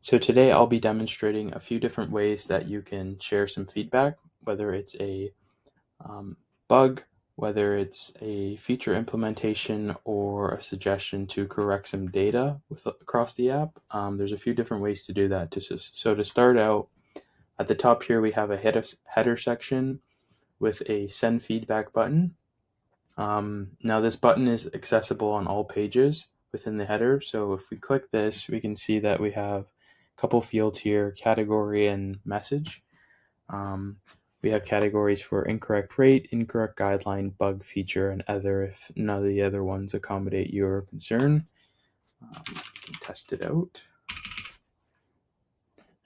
So today I'll be demonstrating a few different ways that you can share some feedback, whether it's a um, bug, whether it's a feature implementation or a suggestion to correct some data across the app. There's a few different ways to do that. So to start out, at the top here we have a header section with a send feedback button. Now this button is accessible on all pages within the header. So if we click this, we can see that we have a couple fields here, category and message. Um, we have categories for incorrect rate, incorrect guideline, bug feature, and other if none of the other ones accommodate your concern. We can test it out.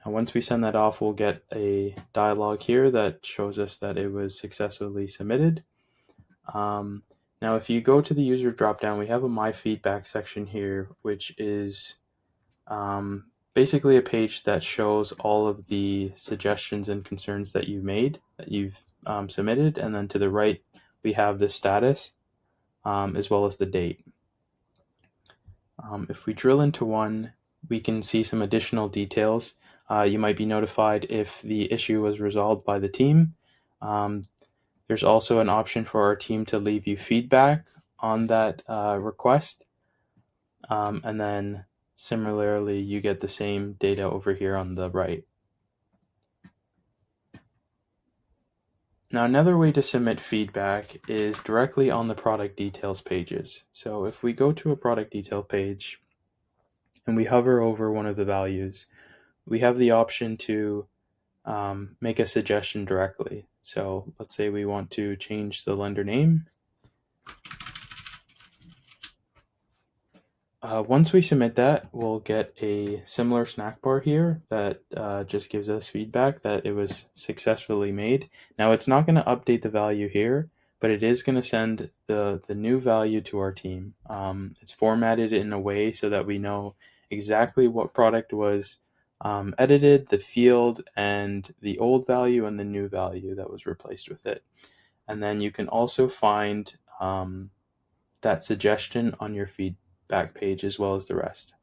And once we send that off, we'll get a dialog here that shows us that it was successfully submitted. Now, if you go to the user dropdown, we have a My Feedback section here, which is basically a page that shows all of the suggestions and concerns that you've submitted. And then to the right, we have the status as well as the date. If we drill into one, we can see some additional details. You might be notified if the issue was resolved by the team. There's also an option for our team to leave you feedback on that request. And then similarly, you get the same data over here on the right. Now, another way to submit feedback is directly on the product details pages. So if we go to a product detail page and we hover over one of the values, we have the option to make a suggestion directly. So let's say we want to change the lender name. Once we submit that, we'll get a similar snack bar here that just gives us feedback that it was successfully made. Now it's not going to update the value here, but it is going to send the new value to our team. It's formatted in a way so that we know exactly what product was edited, the field, and the old value and the new value that was replaced with it. And then you can also find that suggestion on your feedback page as well as the rest.